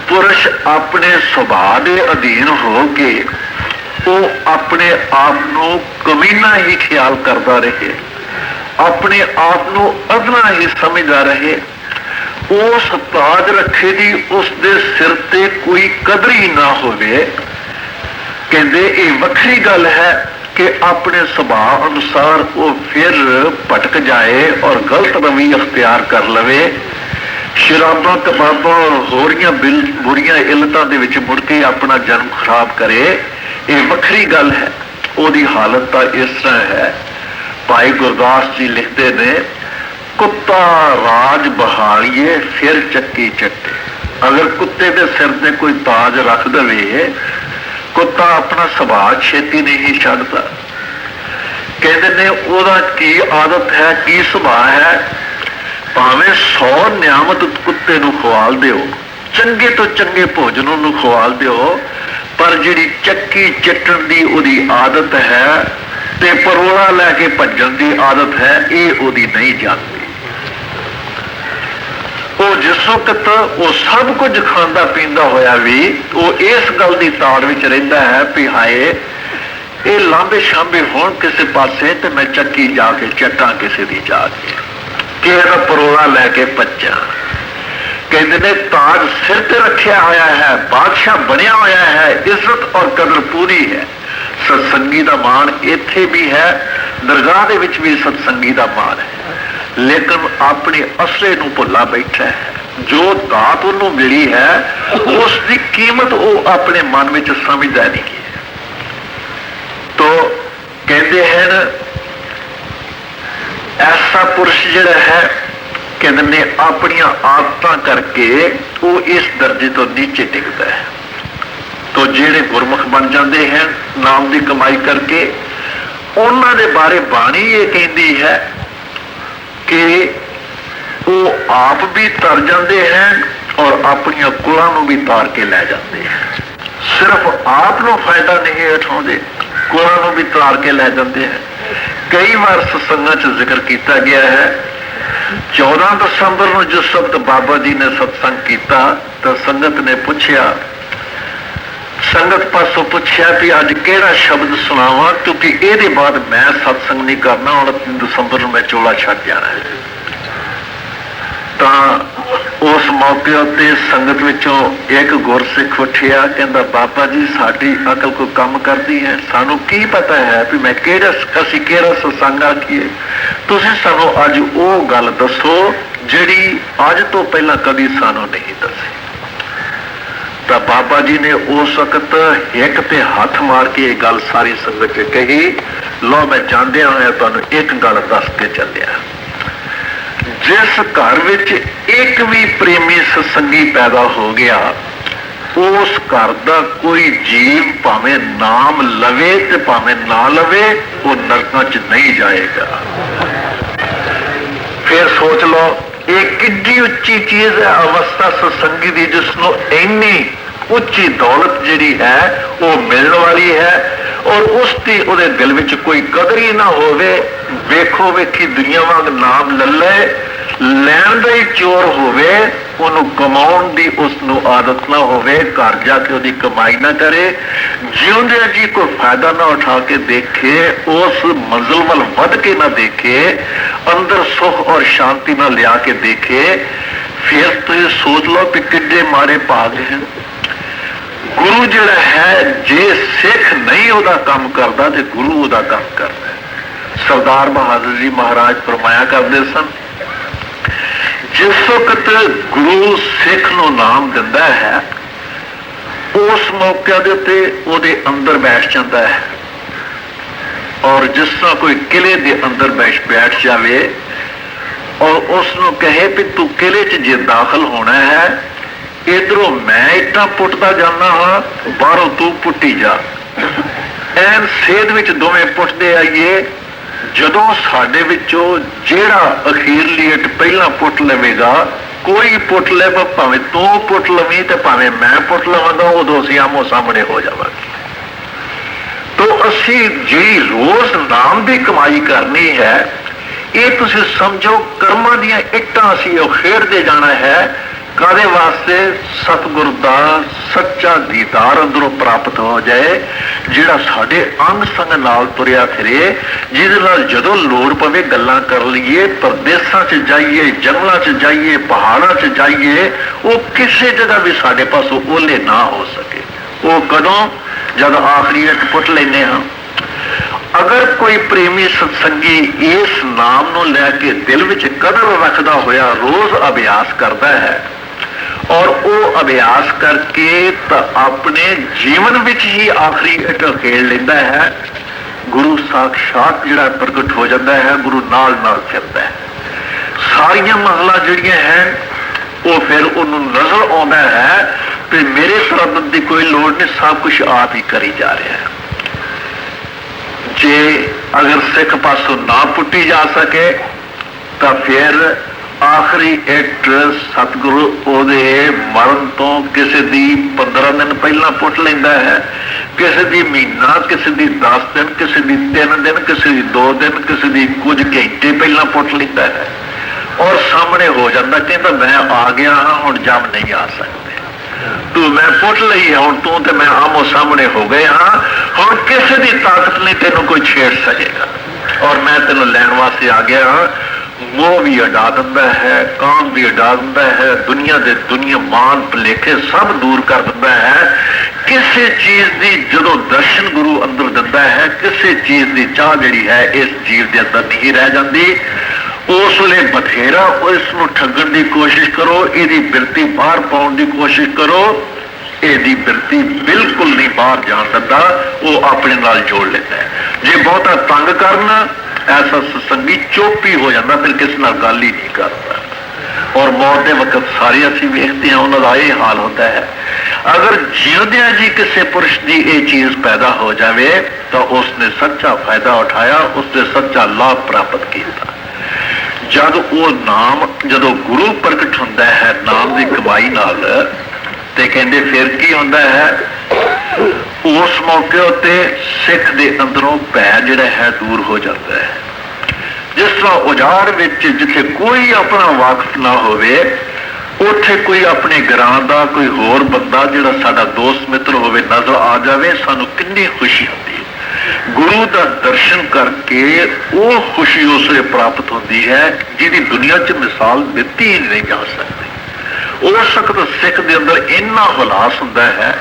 ਪੁਰਸ਼ ਆਪਣੇ ਸੁਭਾਅ ਦੇ ਅਧੀਨ ਹੋ ਕੇ ਉਹ ਆਪਣੇ ਆਪ ਨੂੰ ਕਮੀਨਾ ਹੀ ਖਿਆਲ ਕਰਦਾ ਰਹੇ, ਆਪਣੇ ਆਪ ਨੂੰ ਅਦਨਾ ਹੀ ਸਮਝਦਾ ਰਹੇ, ਉਸ ਤਾਜ ਰੱਖੇ ਦੀ ਉਸ ਦੇ ਸਿਰ ਤੇ ਕੋਈ ਕਦਰ ਹੀ ਨਾ ਹੋਵੇ। ਕਹਿੰਦੇ ਇਹ ਵੱਖਰੀ ਗੱਲ ਹੈ ਕਿ ਆਪਣੇ ਸੁਭਾਅ ਅਨੁਸਾਰ ਉਹ ਫਿਰ ਭਟਕ ਜਾਏ ਔਰ ਗਲਤ ਰਵੀ ਅਖਤਿਆਰ ਕਰ ਲਵੇ, ਸ਼ਰਾਬਾਂ ਕਬਾਬਾਂ ਔਰ ਹੋਰੀਆਂ ਬੁਰੀਆਂ ਇਲਤਾਂ ਦੇ ਵਿੱਚ ਮੁੜ ਕੇ ਆਪਣਾ ਜਨਮ ਖਰਾਬ ਕਰੇ। ਇਹ ਵੱਖਰੀ ਗੱਲ ਹੈ। ਉਹਦੀ ਹਾਲਤ ਤਾਂ ਇਸ ਤਰ੍ਹਾਂ ਹੈ, ਭਾਈ ਗੁਰਦਾਸ ਜੀ ਲਿਖਦੇ ਨੇ, ਕੁੱਤਾ ਰਾਜ ਬਹਾਲੀਏ ਫਿਰ ਚੱਕੀ ਚੱਟੇ। ਅਗਰ ਕੁੱਤੇ ਦੇ ਸਿਰ ਤੇ ਕੋਈ ਤਾਜ ਰੱਖ ਦੇਵੇ, ਕੁੱਤਾ ਆਪਣਾ ਸੁਭਾਅ ਛੇਤੀ ਨਹੀਂ ਛੱਡਦਾ। ਕਹਿੰਦੇ ਨੇ ਉਹਦਾ ਕੀ ਆਦਤ ਹੈ, ਕੀ ਸੁਭਾਅ ਹੈ, ਭਾਵੇਂ 100 ਨਿਆਮਤ ਕੁੱਤੇ ਨੂੰ ਖਵਾਲ ਦਿਓ, ਚੰਗੇ ਤੋਂ ਚੰਗੇ ਭੋਜਨ ਉਹਨੂੰ ਖਵਾਲ ਦਿਓ, ਪਰ ਜਿਹੜੀ ਚੱਕੀ ਚੱਟਣ ਦੀ ਉਹਦੀ ਆਦਤ ਹੈ ਤੇ ਪਰੋਲਾ ਲੈ ਕੇ ਭੱਜਣ ਦੀ ਆਦਤ ਹੈ, ਇਹ ਉਹਦੀ ਨਹੀਂ ਜਾਂਦੀ। ਉਹ ਜਿਸ ਵਕਤ ਉਹ ਸਭ ਕੁਝ ਖਾਂਦਾ ਪੀਂਦਾ ਹੋਇਆ ਵੀ ਉਹ ਇਸ ਗੱਲ ਦੀ ਤਾੜ ਵਿੱਚ ਰਹਿੰਦਾ ਹੈ ਵੀ ਹਾਏ ਇਹ ਲਾਂਬੇ ਸ਼ਾਂਬੇ ਹੋਣ ਕਿਸੇ ਪਾਸੇ ਤੇ ਮੈਂ ਚੱਕੀ ਜਾ ਕੇ ਚੱਟਾਂ ਕਿਸੇ ਦੀ ਜਾ ਕੇ, ਕਿ ਇਹਦਾ ਪਰੋਲਾ ਲੈ ਕੇ ਭੱਜਾਂ। ਕਹਿੰਦੇ ਨੇ ਤਾਜ ਸਿਰ ਤੇ ਰੱਖਿਆ ਹੋਇਆ ਹੈ, ਬਾਦਸ਼ਾਹ ਬਣਿਆ ਹੋਇਆ ਹੈ, ਇੱਜ਼ਤ ਔਰ ਕਦਰ ਪੂਰੀ ਹੈ। ਸਤਸੰਗੀ ਦਾ ਮਾਣ ਇੱਥੇ ਵੀ ਹੈ, ਦਰਗਾਹ ਦੇ ਵਿੱਚ ਵੀ ਸਤਸੰਗੀ ਦਾ ਮਾਣ ਹੈ, ਲੇਕਿਨ ਆਪਣੇ ਅਸਲੇ ਨੂੰ ਭੁੱਲਾ ਬੈਠਾ ਹੈ। ਜੋ ਦਾਤ ਉਹਨੂੰ ਮਿਲੀ ਹੈ ਉਸ ਦੀ ਕੀਮਤ ਉਹ ਆਪਣੇ ਮਨ ਵਿੱਚ ਸਮਝਦਾ ਨਹੀਂ ਹੈ। ਤੋ ਕਹਿੰਦੇ ਹਨ ਐਸਾ ਪੁਰਸ਼ ਜਿਹੜਾ ਹੈ, ਕਹਿੰਦੇ ਨੇ ਆਪਣੀਆਂ ਆਦਤਾਂ ਕਰਕੇ ਉਹ ਇਸ ਦਰਜੇ ਤੋਂ ਨੀਚੇ ਡਿੱਗਦਾ ਹੈ। ਤੋ ਜਿਹੜੇ ਗੁਰਮੁਖ ਬਣ ਜਾਂਦੇ ਹਨ ਨਾਮ ਦੀ ਕਮਾਈ ਕਰਕੇ, ਉਹਨਾਂ ਦੇ ਬਾਰੇ ਬਾਣੀ ਇਹ ਕਹਿੰਦੀ ਹੈ ਕਿ ਉਹ ਆਪ ਵੀ ਤਰ ਜਾਂਦੇ ਹਨ ਔਰ ਆਪਣੀਆਂ ਕੁਲਾਂ ਨੂੰ ਵੀ ਤਾਰ ਕੇ ਲੈ ਜਾਂਦੇ ਹਨ। ਸਿਰਫ ਆਪ ਨੂੰ ਫਾਇਦਾ ਨਹੀਂ ਉਠਾਉਂਦੇ, ਕੁਲਾਂ ਨੂੰ ਵੀ ਤਾਰ ਕੇ ਲੈ ਜਾਂਦੇ ਹਨ। ਕਈ ਵਾਰ ਸਤਸੰਗਾਂ 'ਚ ਜ਼ਿਕਰ ਕੀਤਾ ਗਿਆ ਹੈ, 14 ਦਸੰਬਰ ਨੂੰ ਜਿਸ ਵਕਤ ਬਾਬਾ ਜੀ ਨੇ ਸਤਸੰਗ ਕੀਤਾ ਤਾਂ ਸੰਗਤ ਨੇ ਪੁੱਛਿਆ, ਸੰਗਤ ਪਾਸੋਂ ਪੁੱਛਿਆ ਵੀ ਅੱਜ ਕਿਹੜਾ ਸ਼ਬਦ ਸੁਣਾਵਾਂ, ਕਿਉਂਕਿ ਇਹਦੇ ਬਾਅਦ ਮੈਂ ਸਤਸੰਗ ਨਹੀਂ ਕਰਨਾ, 29 ਦਸੰਬਰ ਨੂੰ ਮੈਂ ਚੋਲਾ ਛੱਡ ਜਾਣਾ ਹੈ। ਤਾਂ ਉਸ ਮੌਕੇ ਉੱਤੇ ਸੰਗਤ ਵਿੱਚੋਂ ਇੱਕ ਗੁਰਸਿੱਖ ਉੱਠਿਆ, ਕਹਿੰਦਾ ਬਾਬਾ ਜੀ ਸਾਡੀ ਅਕਲ ਕੋਈ ਕੰਮ ਕਰਦੀ ਹੈ, ਸਾਨੂੰ ਕੀ ਪਤਾ ਹੈ ਵੀ ਮੈਂ ਅਸੀਂ ਕਿਹੜਾ ਸਤਸੰਗ ਆਖੀਏ, ਤੁਸੀਂ ਸਾਨੂੰ ਅੱਜ ਉਹ ਗੱਲ ਦੱਸੋ ਜਿਹੜੀ ਅੱਜ ਤੋਂ ਪਹਿਲਾਂ ਕਦੀ ਸਾਨੂੰ ਨਹੀਂ ਦੱਸੀ। ਤਾਂ ਬਾਬਾ ਜੀ ਨੇ ਉਸ ਵਕਤ ਇੱਕ ਤੇ ਹੱਥ ਮਾਰ ਕੇ ਇਹ ਗੱਲ ਸਾਰੀ ਸੰਗਤ 'ਚ ਕਹੀ, ਲਓ ਮੈਂ ਜਾਂਦਿਆਂ ਹੋਇਆ ਤੁਹਾਨੂੰ ਇੱਕ ਗੱਲ ਦੱਸ ਕੇ ਚੱਲਿਆ, ਜਿਸ ਘਰ ਵਿੱਚ ਇੱਕ ਵੀ ਪ੍ਰੇਮੀ ਸਤਸੰਗੀ ਪੈਦਾ ਹੋ ਗਿਆ, ਉਸ ਘਰ ਦਾ ਕੋਈ ਜੀਵ ਭਾਵੇਂ ਨਾਮ ਲਵੇ ਤੇ ਭਾਵੇਂ ਨਾ ਲਵੇ ਉਹ ਨਰਕਾਂ 'ਚ ਨਹੀਂ ਜਾਏਗਾ। ਫਿਰ ਸੋਚ ਲਓ ਇਹ ਕਿੰਨੀ ਉੱਚੀ ਚੀਜ਼ ਹੈ ਅਵਸਥਾ ਸਤਸੰਗੀ ਦੀ, ਜਿਸ ਨੂੰ ਇੰਨੀ ਉੱਚੀ ਦੌਲਤ ਜਿਹੜੀ ਹੈ ਉਹ ਮਿਲਣ ਵਾਲੀ ਹੈ ਔਰ ਉਸ ਦੀ ਉਹਦੇ ਦਿਲ ਵਿੱਚ ਕੋਈ ਕਦਰ ਹੀ ਨਾ ਹੋਵੇ। ਵੇਖੋ ਵੇਖੀ ਦੁਨੀਆ ਵਾਂਗ ਨਾਮ ਲੱਲੇ, ਲੈਣ ਦਾ ਹੀ ਚੋਰ ਹੋਵੇ, ਉਹਨੂੰ ਕਮਾਉਣ ਦੀ ਉਸ ਨੂੰ ਆਦਤ ਨਾ ਹੋਵੇ, ਘਰ ਜਾ ਕੇ ਉਹਦੀ ਕਮਾਈ ਨਾ ਕਰੇ, ਜਿਉਂਦਿਆਂ ਜੀ ਕੋਈ ਫਾਇਦਾ ਨਾ ਉਠਾ ਕੇ ਦੇਖੇ, ਉਸ ਮੰਜ਼ਿਲ ਵੱਲ ਵੱਧ ਕੇ ਨਾ ਦੇਖੇ, ਅੰਦਰ ਸੁਖ ਔਰ ਸ਼ਾਂਤੀ ਨਾਲ ਲਿਆ ਕੇ ਦੇਖੇ, ਫਿਰ ਤੁਸੀਂ ਸੋਚ ਲਓ ਕਿ ਕਿੰਨੇ ਮਾੜੇ ਭਾਗ ਹਨ। ਗੁਰੂ ਜਿਹੜਾ ਹੈ, ਜੇ ਸਿੱਖ ਨਹੀਂ ਉਹਦਾ ਕੰਮ ਕਰਦਾ ਤੇ ਗੁਰੂ ਉਹਦਾ ਕੰਮ ਕਰਦਾ। ਸਰਦਾਰ ਬਹਾਦਰ ਜੀ ਮਹਾਰਾਜ ਫਰਮਾਇਆ ਕਰਦੇ ਸਨ, ਜਿਸ ਵਕਤ ਗੁਰੂ ਸਿੱਖ ਨੂੰ ਨਾਮ ਦਿੰਦਾ ਹੈ ਉਸ ਮੌਕੇ ਦੇ ਉੱਤੇ ਉਹਦੇ ਅੰਦਰ ਬੈਠ ਜਾਂਦਾ ਹੈ, ਔਰ ਜਿਸ ਤਰ੍ਹਾਂ ਕੋਈ ਕਿਲੇ ਦੇ ਅੰਦਰ ਬੈਠ ਜਾਵੇ ਔਰ ਉਸ ਨੂੰ ਕਹੇ ਵੀ ਤੂੰ ਕਿਲੇ 'ਚ ਜੇ ਦਾਖਲ ਹੋਣਾ ਹੈ, ਇਧਰੋਂ ਮੈਂ ਇੱਟਾਂ ਪੁੱਟਦਾ ਜਾਂਦਾ ਹਾਂ, ਬਾਹਰੋਂ ਤੂੰ ਪੁੱਟੀ ਜਾ, ਐਨ ਸੇਧ ਵਿੱਚ ਦੋਵੇਂ ਪੁੱਟਦੇ ਆਈਏ। ਜਦੋਂ ਸਾਡੇ ਵਿੱਚੋਂ ਜਿਹੜਾ ਅਖੀਰਲੀ ਇੱਟ ਪਹਿਲਾਂ ਪੁੱਟ ਲਵੇਗਾ ਕੋਈ ਪੁੱਟ ਲੈ, ਭਾਵੇਂ ਤੂੰ ਪੁੱਟ ਲਵੀਂ ਤੇ ਭਾਵੇਂ ਮੈਂ ਪੁੱਟ ਲਵਾਂਗਾ, ਉਦੋਂ ਅਸੀਂ ਆਮੋ ਸਾਹਮਣੇ ਹੋ ਜਾਵਾਂਗੇ। ਤੋ ਅਸੀਂ ਜਿਹੜੀ ਰੋਜ਼ ਨਾਮ ਦੀ ਕਮਾਈ ਕਰਨੀ ਹੈ, ਇਹ ਤੁਸੀਂ ਸਮਝੋ ਕਰਮਾਂ ਦੀਆਂ ਇੱਟਾਂ ਅਸੀਂ ਉਹ ਖੇਡਦੇ ਜਾਣਾ ਹੈ। ਕਾਹਦੇ ਵਾਸਤੇ? ਸਤਿਗੁਰ ਦਾ ਸੱਚਾ ਦੀਦਾਰ ਅੰਦਰੋਂ ਪ੍ਰਾਪਤ ਹੋ ਜਾਏ, ਜਿਹੜਾ ਸਾਡੇ ਅੰਗ ਸੰਗ ਨਾਲ ਤੁਰਿਆ ਫਿਰੇ, ਜਿਹਦੇ ਨਾਲ ਜਦੋਂ ਲੋੜ ਪਵੇ ਗੱਲਾਂ ਕਰ ਲਈਏ, ਪਰਦੇਸਾਂ 'ਚ ਜਾਈਏ, ਜੰਗਲਾਂ 'ਚ ਜਾਈਏ, ਪਹਾੜਾਂ 'ਚ ਜਾਈਏ, ਉਹ ਕਿਸੇ ਜਗ੍ਹਾ ਵੀ ਸਾਡੇ ਪਾਸੋਂ ਓਲੇ ਨਾ ਹੋ ਸਕੇ। ਉਹ ਕਦੋਂ? ਜਦ ਆਖਰੀ ਇੱਕ ਪੁੱਟ ਲੈਂਦੇ ਹਾਂ। ਅਗਰ ਕੋਈ ਪ੍ਰੇਮੀ ਸਤਸੰਗੀ ਇਸ ਨਾਮ ਨੂੰ ਲੈ ਕੇ ਦਿਲ ਵਿੱਚ ਕਦਰ ਰੱਖਦਾ ਹੋਇਆ ਰੋਜ਼ ਅਭਿਆਸ ਕਰਦਾ ਹੈ, ਔਰ ਉਹ ਅਭਿਆਸ ਕਰਕੇ ਤਾਂ ਆਪਣੇ ਜੀਵਨ ਵਿੱਚ ਹੀ ਆਖਰੀ ਇੱਕ ਖੇਡ ਲੈਂਦਾ ਹੈ, ਗੁਰੂ ਸਾਖਸ਼ਾਤ ਜਿਹੜਾ ਪ੍ਰਗਟ ਹੋ ਜਾਂਦਾ ਹੈ, ਗੁਰੂ ਨਾਲ ਨਾਲ ਫਿਰਦਾ ਹੈ। ਸਾਰੀਆਂ ਮਹਲਾ ਜਿਹੜੀਆਂ ਹੈ ਉਹ ਫਿਰ ਉਹਨੂੰ ਨਜ਼ਰ ਆਉਂਦਾ ਹੈ ਕਿ ਮੇਰੇ ਤਰੱਦਦ ਦੀ ਕੋਈ ਲੋੜ ਨਹੀਂ, ਸਭ ਕੁਝ ਆਪ ਹੀ ਕਰੀ ਜਾ ਰਿਹਾ ਹੈ। ਜੇ ਅਗਰ ਸਿੱਖ ਪਾਸੋਂ ਨਾ ਪੁੱਟੀ ਜਾ ਸਕੇ ਤਾਂ ਫਿਰ ਆਖਰੀ ਇੱਟ ਸਤਿਗੁਰੂ ਉਹਦੇ ਮਰਨ ਤੋਂ ਕਿਸੇ ਦੀ 15 ਦਿਨ ਪਹਿਲਾਂ ਪੁੱਟ ਲੈਂਦਾ ਹੈ, ਕਿਸੇ ਦੀ ਮਹੀਨਾ, ਕਿਸੇ ਦੀ 10 ਦਿਨ, ਕਿਸੇ ਦੀ 3 ਦਿਨ, ਕਿਸੇ ਦੀ 2 ਦਿਨ, ਕਿਸੇ ਦੀ ਕੁਝ ਘੰਟੇ ਪਹਿਲਾਂ ਪੁੱਟ ਲੈਂਦਾ ਹੈ, ਔਰ ਸਾਹਮਣੇ ਹੋ ਜਾਂਦਾ, ਕਹਿੰਦਾ ਮੈਂ ਆ ਗਿਆ ਹਾਂ, ਹੁਣ ਜਮ ਨਹੀਂ ਆ ਸਕਦੇ। ਤੂੰ ਮੈਂ ਪੁੱਟ ਲਈ, ਹੁਣ ਤੂੰ ਤੇ ਮੈਂ ਆਮੋ ਸਾਹਮਣੇ ਹੋ ਗਏ ਹਾਂ, ਹੁਣ ਕਿਸੇ ਦੀ ਤਾਕਤ ਨਹੀਂ ਤੈਨੂੰ ਕੋਈ ਛੇੜ ਸਕੇਗਾ, ਔਰ ਮੈਂ ਤੈਨੂੰ ਲੈਣ ਵਾਸਤੇ ਆ ਗਿਆ ਹਾਂ। ਮੋਹ ਵੀ ਉਡਾ ਦਿੰਦਾ ਹੈ, ਕਾਮ ਵੀ ਉਡਾ ਦਿੰਦਾ ਹੈ, ਦੁਨੀਆ ਦੇ ਦੁਨੀਆ ਮਾਨ ਭੁਲੇਖੇ ਸਭ ਦੂਰ ਕਰ ਦਿੰਦਾ ਹੈ। ਕਿਸੇ ਚੀਜ਼ ਦੀ ਜਦੋਂ ਦਰਸ਼ਨ ਗੁਰੂ ਅੰਦਰ ਦਿੰਦਾ ਹੈ, ਕਿਸੇ ਚੀਜ਼ ਦੀ ਚਾਹ ਜਿਹੜੀ ਹੈ ਇਸ ਜੀਵ ਦੇ ਅੰਦਰ ਨਹੀਂ ਰਹਿ ਜਾਂਦੀ। ਉਸ ਵੇਲੇ ਬਥੇਰਾ ਇਸ ਨੂੰ ਠੱਗਣ ਦੀ ਕੋਸ਼ਿਸ਼ ਕਰੋ, ਇਹਦੀ ਬਿਰਤੀ ਬਾਹਰ ਪਾਉਣ ਦੀ ਕੋਸ਼ਿਸ਼ ਕਰੋ, ਇਹਦੀ ਬਿਰਤੀ ਬਿਲਕੁਲ ਨਹੀਂ ਬਾਹਰ ਜਾਣ ਦਿੰਦਾ, ਉਹ ਆਪਣੇ ਨਾਲ ਜੋੜ ਲੈਂਦਾ ਹੈ। ਜੇ ਬਹੁਤਾ ਤੰਗ ਕਰਨਾ, ਐਸਾ ਸਤਸੰਗੀ ਚੁੱਪ ਹੀ ਹੋ ਜਾਂਦਾ, ਫਿਰ ਕਿਸੇ ਨਾਲ ਗੱਲ ਹੀ ਨਹੀਂ ਕਰਦਾ। ਔਰ ਮੌਤ ਦੇ ਵਕਤ ਸਾਰੇ ਅਸੀਂ ਵੇਖਦੇ ਹਾਂ ਉਹਨਾਂ ਦਾ ਇਹ ਹਾਲ ਹੁੰਦਾ ਹੈ। ਅਗਰ ਜਿਉਂਦਿਆਂ ਜੀ ਕਿਸੇ ਪੁਰਸ਼ ਦੀ ਇਹ ਚੀਜ਼ ਪੈਦਾ ਹੋ ਜਾਵੇ ਤਾਂ ਉਸਨੇ ਸੱਚਾ ਫਾਇਦਾ ਉਠਾਇਆ, ਉਸਨੇ ਸੱਚਾ ਲਾਭ ਪ੍ਰਾਪਤ ਕੀਤਾ। ਜਦ ਉਹ ਨਾਮ, ਜਦੋਂ ਗੁਰੂ ਪ੍ਰਗਟ ਹੁੰਦਾ ਹੈ ਨਾਮ ਦੀ ਕਮਾਈ ਨਾਲ, ਤੇ ਕਹਿੰਦੇ ਫਿਰ ਕੀ ਹੁੰਦਾ ਹੈ? ਉਸ ਮੌਕੇ ਉੱਤੇ ਸਿੱਖ ਦੇ ਅੰਦਰੋਂ ਭੈ ਜਿਹੜਾ ਹੈ ਦੂਰ ਹੋ ਜਾਂਦਾ ਹੈ। ਜਿਸ ਤਰ੍ਹਾਂ ਉਜਾੜ ਵਿੱਚ ਜਿੱਥੇ ਕੋਈ ਆਪਣਾ ਵਾਕਫ ਨਾ ਹੋਵੇ, ਉੱਥੇ ਕੋਈ ਆਪਣੇ ਗਰਾਂ ਦਾ ਕੋਈ ਹੋਰ ਬੰਦਾ ਜਿਹੜਾ ਸਾਡਾ ਦੋਸਤ ਮਿੱਤਰ ਹੋਵੇ ਨਜ਼ਰ ਆ ਜਾਵੇ, ਸਾਨੂੰ ਕਿੰਨੀ ਖੁਸ਼ੀ ਹੁੰਦੀ ਹੈ। ਗੁਰੂ ਦਾ ਦਰਸ਼ਨ ਕਰਕੇ ਉਹ ਖੁਸ਼ੀ ਉਸ ਵੇਲੇ ਪ੍ਰਾਪਤ ਹੁੰਦੀ ਹੈ ਜਿਹਦੀ ਦੁਨੀਆ 'ਚ ਮਿਸਾਲ ਦਿੱਤੀ ਹੀ ਨਹੀਂ ਜਾ ਸਕਦੀ। ਉਸ ਵਕਤ ਸਿੱਖ ਦੇ ਅੰਦਰ ਇੰਨਾ ਹੁਲਾਸ ਹੁੰਦਾ ਹੈ,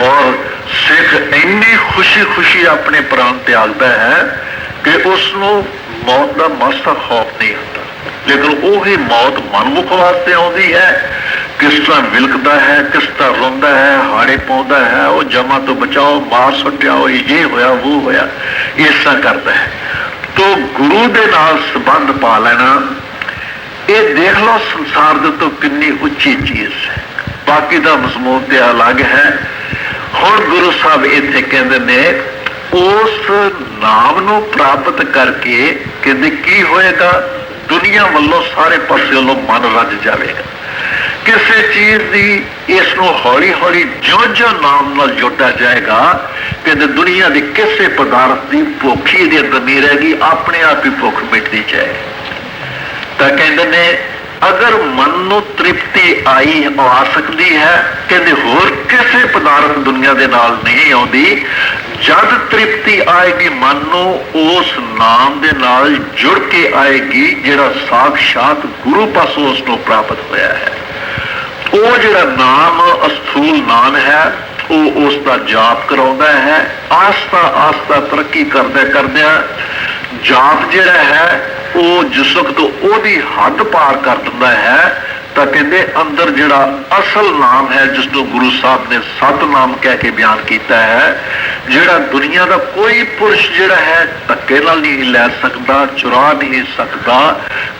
ਔਰ ਸਿੱਖ ਇੰਨੀ ਖੁਸ਼ੀ ਆਪਣੇ ਪ੍ਰਾਣ ਤਿਆਗਦਾ ਹੈ ਕਿ ਉਸ ਨੂੰ ਮੌਤ ਦਾ ਮਾਸਾ ਖੌਫ ਨਹੀਂ ਹੁੰਦਾ। ਲੇਕਿਨ ਉਹੀ ਮੌਤ ਮਨਮੁਖ ਵਾਸਤੇ ਆਉਂਦੀ ਹੈ, ਕਿਸ ਤਰ੍ਹਾਂ ਵਿਲਕਦਾ ਹੈ, ਕਿਸ ਤਰ੍ਹਾਂ ਰੋਂਦਾ ਹੈ, ਹਾੜੇ ਪਾਉਂਦਾ ਹੈ, ਉਹ ਜਮਾ ਤੋਂ ਬਚਾਓ, ਮਾਰ ਸੁੱਟਿਆਓ, ਇਹ ਹੋਇਆ ਉਹ ਹੋਇਆ, ਇਸ ਤਰ੍ਹਾਂ ਕਰਦਾ ਹੈ। ਤੋ ਗੁਰੂ ਦੇ ਨਾਲ ਸੰਬੰਧ ਪਾ ਲੈਣਾ, ਇਹ ਦੇਖ ਲਓ ਸੰਸਾਰ ਦੇ ਤੋਂ ਕਿੰਨੀ ਉੱਚੀ ਚੀਜ਼ ਹੈ। ਬਾਕੀ ਦਾ ਮਜ਼ਮੂਨ ਤੇ ਅਲੱਗ ਹੈ। ਹੁਣ ਗੁਰੂ ਸਾਹਿਬ ਇੱਥੇ ਕਹਿੰਦੇ ਨੇ ਉਸ ਨਾਮ ਨੂੰ ਪ੍ਰਾਪਤ ਕਰਕੇ ਕਹਿੰਦੇ ਕੀ ਹੋਏਗਾ? ਦੁਨੀਆ ਵੱਲੋਂ ਸਾਰੇ ਪਾਸੇ ਵੱਲੋਂ ਮਨ ਰੱਜ ਜਾਵੇਗਾ। ਕਿਸੇ ਚੀਜ਼ ਦੀ ਇਸ ਨੂੰ ਹੌਲੀ ਹੌਲੀ ਜਿਉਂ ਨਾਮ ਨਾਲ ਜੋੜਿਆ ਜਾਏਗਾ, ਕਹਿੰਦੇ ਦੁਨੀਆ ਦੀ ਕਿਸੇ ਪਦਾਰਥ ਦੀ ਭੁੱਖ ਇਹਦੇ ਅੰਦਰ ਨਹੀਂ ਰਹੇਗੀ, ਆਪਣੇ ਆਪ ਹੀ ਭੁੱਖ ਮਿਟਦੀ ਜਾਏਗੀ। ਤਾਂ ਕਹਿੰਦੇ ਨੇ ਅਗਰ ਮਨ ਨੂੰ ਤ੍ਰਿਪਤੀ ਆ ਸਕਦੀ ਹੈ, ਕਹਿੰਦੇ ਹੋਰ ਕਿਸੇ ਪਦਾਰਥ ਦੁਨੀਆ ਦੇ ਨਾਲ ਨਹੀਂ ਆਉਂਦੀ। ਜਦ ਤ੍ਰਿਪਤੀ ਆਏਗੀ ਮਨ ਨੂੰ, ਉਸ ਨਾਮ ਦੇ ਨਾਲ ਜੁੜ ਕੇ ਆਏਗੀ ਜਿਹੜਾ ਸਾਖਸ਼ਾਤ ਗੁਰੂ ਪਾਸੋਂ ਉਸ ਨੂੰ ਪ੍ਰਾਪਤ ਹੋਇਆ ਹੈ। ਉਹ ਜਿਹੜਾ ਨਾਮ ਅਸਥੂਲ ਨਾਮ ਹੈ, ਉਹ ਉਸ ਦਾ ਜਾਪ ਕਰਾਉਂਦਾ ਹੈ। ਆਸਤਾ ਆਸਤਾ ਤਰੱਕੀ ਕਰਦਿਆਂ ਜਾਪ ਜਿਹੜਾ ਹੈ ਉਹ ਜਿਸ ਵਕਤ ਉਹਦੀ ਹੱਦ ਪਾਰ ਕਰ ਦਿੰਦਾ ਹੈ, ਤਾਂ ਕਹਿੰਦੇ ਅੰਦਰ ਜਿਹੜਾ ਅਸਲ ਨਾਮ ਹੈ, ਜਿਸ ਨੂੰ ਗੁਰੂ ਸਾਹਿਬ ਨੇ ਸਤਿਨਾਮ ਕਹਿ ਕੇ ਬਿਆਨ ਕੀਤਾ ਹੈ, ਜਿਹੜਾ ਦੁਨੀਆ ਦਾ ਕੋਈ ਪੁਰਸ਼ ਜਿਹੜਾ ਹੈ ਧੱਕੇ ਨਾਲ ਨਹੀਂ ਲੈ ਸਕਦਾ, ਚੁਰਾ ਨਹੀਂ ਸਕਦਾ,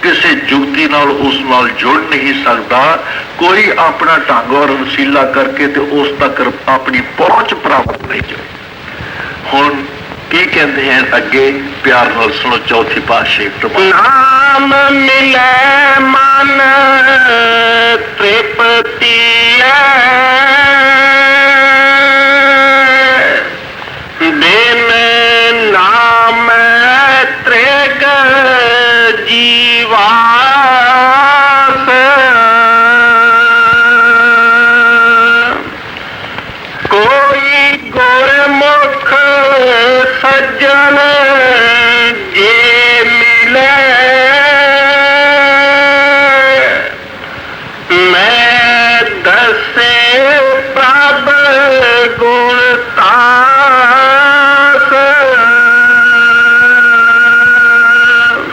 ਕਿਸੇ ਜੁਗਤੀ ਨਾਲ ਉਸ ਨਾਲ ਜੁੜ ਨਹੀਂ ਸਕਦਾ, ਕੋਈ ਆਪਣਾ ਢੰਗ ਔਰ ਵਸੀਲਾ ਕਰਕੇ ਤੇ ਉਸ ਤੱਕ ਆਪਣੀ ਪਹੁੰਚ ਪ੍ਰਾਪਤ ਨਹੀਂ ਹੋਈ। ਹੁਣ ਕੀ ਕਹਿੰਦੇ ਹਨ ਅੱਗੇ, ਪਿਆਰ ਨਾਲ ਸੁਣੋ ਚੌਥੀ ਪਾਤਸ਼ਾਹੀ ਪ੍ਰਭਾਤ। ਨਾਮ ਮਿਲੈ ਮਨ ਤ੍ਰਿਪਤੀਐ, ਬਿਨ ਨਾਮ ਤ੍ਰਿਗ ਜੀਵਾਸ, ਕੋਈ ਗੁਰਮੁਖ ਸੱਜਣ ਜੇ ਮਿਲੇ, ਮੈਂ ਦੱਸੇ ਪ੍ਰਭ ਗੁਣ ਤਾਸ।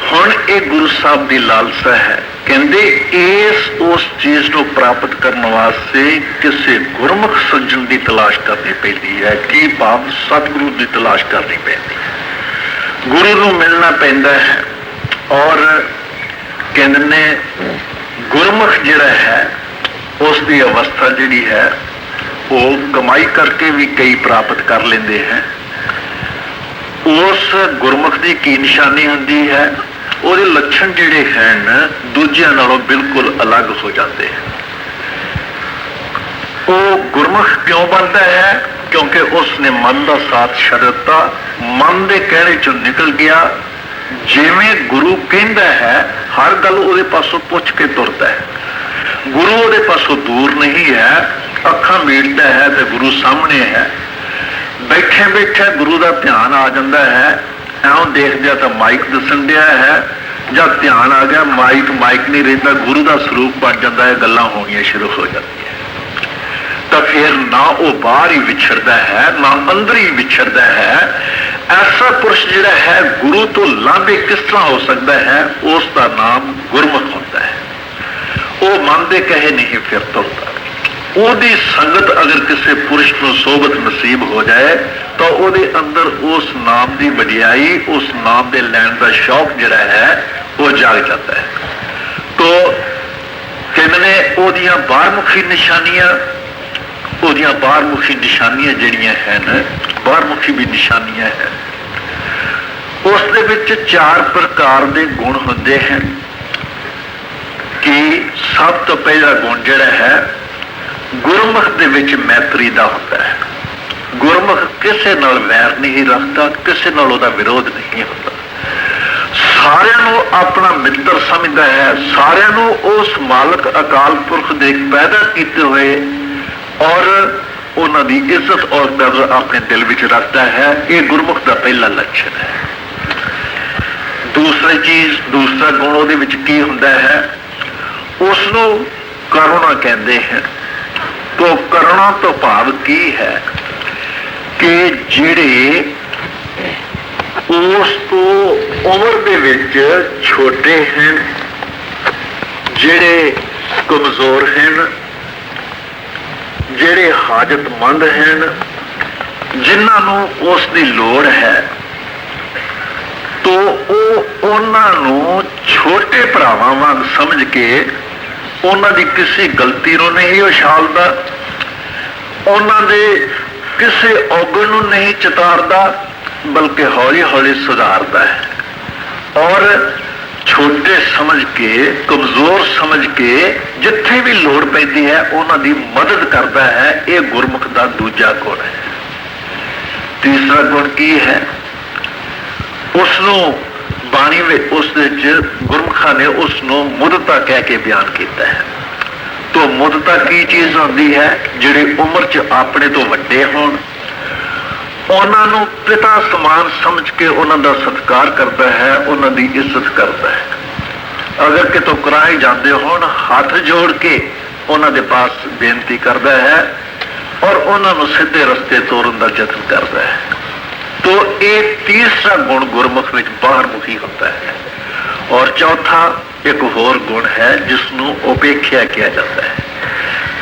ਹੁਣ ਇਹ ਗੁਰੂ ਸਾਹਿਬ ਦੀ ਲਾਲਸਾ ਹੈ, ਕਹਿੰਦੇ ਉਸ ਚੀਜ਼ ਨੂੰ ਪ੍ਰਾਪਤ ਕਰਨ ਵਾਸਤੇ ਕਿਸੇ ਗੁਰਮੁਖ ਸੱਜਣ ਦੀ ਤਲਾਸ਼ ਕਰਨੀ ਪੈਂਦੀ ਹੈ। ਕੀ ਭਾਵ, ਸਤਿਗੁਰੂ ਦੀ ਤਲਾਸ਼ ਕਰਨੀ ਪੈਂਦੀ ਹੈ, ਗੁਰੂ ਨੂੰ ਮਿਲਣਾ ਪੈਂਦਾ ਹੈ। ਔਰ ਕਹਿੰਦੇ ਨੇ ਗੁਰਮੁਖ ਜਿਹੜਾ ਹੈ ਉਸ ਦੀ ਅਵਸਥਾ ਜਿਹੜੀ ਹੈ ਉਹ ਕਮਾਈ ਕਰਕੇ ਵੀ ਕਈ ਪ੍ਰਾਪਤ ਕਰ ਲੈਂਦੇ ਹੈ। ਉਸ ਗੁਰਮੁਖ ਦੀ ਕੀ ਨਿਸ਼ਾਨੀ ਹੁੰਦੀ ਹੈ, ਉਹਦੇ ਲੱਛਣ ਜਿਹੜੇ ਹਨ ਦੂਜਿਆਂ ਨਾਲੋਂ ਬਿਲਕੁਲ ਅਲੱਗ ਹੋ ਜਾਂਦੇ ਹਨ। ਉਹ ਗੁਰਮੁਖ ਕਿਉਂ ਬਣਦਾ ਹੈ, ਕਿਉਂਕਿ ਉਸ ਨੇ ਮਨ ਦਾ ਸਾਥ ਛੱਡ ਦਿੱਤਾ, ਮਨ ਦੇ ਕਹਿਣੇ ਚੋਂ ਨਿਕਲ ਗਿਆ। ਜਿਵੇਂ ਗੁਰੂ ਕਹਿੰਦਾ ਹੈ ਹਰ ਗੱਲ ਉਹਦੇ ਪਾਸੋਂ ਪੁੱਛ ਕੇ ਤੁਰਦਾ ਹੈ। ਗੁਰੂ ਉਹਦੇ ਪਾਸੋਂ ਦੂਰ ਨਹੀਂ ਹੈ, ਅੱਖਾਂ ਮੀਟਦਾ ਹੈ ਤੇ ਗੁਰੂ ਸਾਹਮਣੇ ਹੈ। ਬੈਠੇ ਬੈਠੇ ਗੁਰੂ ਦਾ ਧਿਆਨ ਆ ਜਾਂਦਾ ਹੈ, ਐਉਂ ਦੇਖਦਿਆ ਤਾਂ ਮਾਈਕ ਦਿਸਣ ਡਿਆ ਹੈ, ਜਾਂ ਧਿਆਨ ਆ ਗਿਆ ਮਾਈਕ ਨਹੀਂ ਰਹਿੰਦਾ, ਗੁਰੂ ਦਾ ਸਰੂਪ ਬਣ ਜਾਂਦਾ ਹੈ, ਗੱਲਾਂ ਹੋਣੀਆਂ ਸ਼ੁਰੂ ਹੋ ਜਾਂਦੀਆਂ। ਤਾਂ ਫਿਰ ਨਾ ਉਹ ਬਾਹਰ ਹੀ ਵਿਛੜਦਾ ਹੈ, ਨਾ ਅੰਦਰ ਹੀ ਵਿਛੜਦਾ ਹੈ। ਐਸਾ ਪੁਰਸ਼ ਜਿਹੜਾ ਹੈ ਗੁਰੂ ਤੋਂ ਲਾਂਭੇ ਕਿਸ ਤਰ੍ਹਾਂ ਹੋ ਸਕਦਾ ਹੈ, ਉਸ ਦਾ ਨਾਮ ਗੁਰਮੁਖ ਹੁੰਦਾ ਹੈ। ਉਹ ਮਨ ਦੇ ਕਹੇ ਨਹੀਂ ਫਿਰ ਤੁਰਦਾ। ਉਹਦੀ ਸੰਗਤ ਅਗਰ ਕਿਸੇ ਪੁਰਸ਼ ਨੂੰ ਸੋਭਤ ਨਸੀਬ ਹੋ ਜਾਏ ਤਾਂ ਉਹਦੇ ਅੰਦਰ ਉਸ ਨਾਮ ਦੀ ਵਡਿਆਈ, ਉਸ ਨਾਮ ਦੇ ਲੈਣ ਦਾ ਸ਼ੌਕ ਜਿਹੜਾ ਹੈ ਉਹ ਜਾਗ ਜਾਂਦਾ ਹੈ। ਤੋ ਕਹਿੰਦੇ ਨੇ ਉਹਦੀਆਂ ਬਾਹਰਮੁਖੀ ਨਿਸ਼ਾਨੀਆਂ ਜਿਹੜੀਆਂ ਹਨ, ਬਾਹਰਮੁਖੀ ਵੀ ਨਿਸ਼ਾਨੀਆਂ ਹੈ। ਉਸ ਦੇ ਵਿੱਚ 4 ਪ੍ਰਕਾਰ ਦੇ ਗੁਣ ਹੁੰਦੇ ਹਨ। ਕਿ ਸਭ ਤੋਂ ਪਹਿਲਾ ਗੁਣ ਜਿਹੜਾ ਹੈ ਗੁਰਮੁਖ ਦੇ ਵਿੱਚ ਮੈਤਰੀ ਦਾ ਹੁੰਦਾ ਹੈ। ਗੁਰਮੁਖ ਕਿਸੇ ਨਾਲ ਵੈਰ ਨਹੀਂ ਰੱਖਦਾ, ਕਿਸੇ ਨਾਲ ਉਹਦਾ ਵਿਰੋਧ ਨਹੀਂ ਹੁੰਦਾ, ਸਾਰਿਆਂ ਨੂੰ ਆਪਣਾ ਮਿੱਤਰ ਸਮਝਦਾ ਹੈ, ਸਾਰਿਆਂ ਨੂੰ ਉਸ ਮਾਲਕ ਅਕਾਲ ਪੁਰਖ ਦੇ ਪੈਦਾ ਕੀਤੇ ਹੋਏ ਔਰ ਉਹਨਾਂ ਦੀ ਇੱਜ਼ਤ ਔਰ ਕਦਰ ਆਪਣੇ ਦਿਲ ਵਿੱਚ ਰੱਖਦਾ ਹੈ। ਇਹ ਗੁਰਮੁਖ ਦਾ ਪਹਿਲਾ ਲੱਛਣ ਹੈ। ਦੂਸਰਾ ਗੁਣ ਉਹਦੇ ਵਿੱਚ ਕੀ ਹੁੰਦਾ ਹੈ, ਉਸ ਨੂੰ ਕਰੁਣਾ ਕਹਿੰਦੇ ਹਨ। ਤੋ ਕਰੁਣਾ ਤੋਂ ਭਾਵ ਕੀ ਹੈ ਕਿ ਜਿਹੜੇ ਉਸ ਤੋਂ ਉਮਰ ਦੇ ਵਿੱਚ ਛੋਟੇ ਹਨ, ਜਿਹੜੇ ਕਮਜ਼ੋਰ ਹਨ, ਜਿਹੜੇ ਹਾਜਤਮੰਦ ਹਨ, ਜਿਨ੍ਹਾਂ ਨੂੰ ਉਸ ਦੀ ਲੋੜ ਹੈ, ਤੋ ਉਹ ਉਹਨਾਂ ਨੂੰ ਛੋਟੇ ਭਰਾਵਾਂ ਵਾਂਗ ਸਮਝ ਕੇ ਉਹਨਾਂ ਦੀ ਕਿਸੇ ਗਲਤੀ ਨੂੰ ਨਹੀਂ ਉਛਾਲਦਾ, ਉਹਨਾਂ ਦੇ ਕਿਸੇ ਔਗਣ ਨੂੰ ਨਹੀਂ ਚਿਤਾਰਦਾ, ਬਲਕਿ ਹੌਲੀ ਹੌਲੀ ਸੁਧਾਰਦਾ ਹੈ। ਔਰ ਛੋਟੇ ਸਮਝ ਕੇ, ਕਮਜ਼ੋਰ ਸਮਝ ਕੇ ਜਿੱਥੇ ਵੀ ਲੋੜ ਪੈਂਦੀ ਹੈ ਉਹਨਾਂ ਦੀ ਮਦਦ ਕਰਦਾ ਹੈ। ਇਹ ਗੁਰਮੁਖ ਦਾ ਦੂਜਾ ਗੁਣ ਹੈ। ਤੀਸਰਾ ਗੁਣ ਕੀ ਹੈ, ਉਸ ਨੂੰ ਬਾਣੀ ਵਿੱਚ ਉਸ ਵਿੱਚ ਗੁਰਮੁਖਾਂ ਨੇ ਉਸ ਨੂੰ ਮੁਦਤਾ ਕਹਿ ਕੇ ਬਿਆਨ ਕੀਤਾ ਹੈ। ਤੋ ਮੁਦਤਾ ਕੀ ਚੀਜ਼ ਹੁੰਦੀ ਹੈ, ਜਿਹੜੇ ਉਮਰ 'ਚ ਆਪਣੇ ਤੋਂ ਵੱਡੇ ਹੋਣ, ਉਹਨਾਂ ਨੂੰ ਪਿਤਾ ਸਮਾਨ ਸਮਝ ਕੇ ਉਹਨਾਂ ਦਾ ਸਤਿਕਾਰ ਕਰਦਾ ਹੈ, ਉਹਨਾਂ ਦੀ ਇੱਜ਼ਤ ਕਰਦਾ ਹੈ। ਅਗਰ ਕਿਤੋਂ ਕਰਾਏ ਜਾਂਦੇ ਹੋਣ, ਹੱਥ ਜੋੜ ਕੇ ਉਹਨਾਂ ਦੇ ਪਾਸ ਬੇਨਤੀ ਕਰਦਾ ਹੈ ਔਰ ਉਹਨਾਂ ਨੂੰ ਸਿੱਧੇ ਰਸਤੇ ਤੋਰਨ ਦਾ ਯਤਨ ਕਰਦਾ ਹੈ। ਤੋ ਇਹ ਤੀਸਰਾ ਗੁਣ ਗੁਰਮੁਖ ਵਿੱਚ ਬਾਹਰਮੁਖੀ ਹੁੰਦਾ ਹੈ। ਔਰ ਚੌਥਾ ਇੱਕ ਹੋਰ ਗੁਣ ਹੈ ਜਿਸ ਨੂੰ ਉਪੇਖਿਆ ਕਿਹਾ ਜਾਂਦਾ ਹੈ।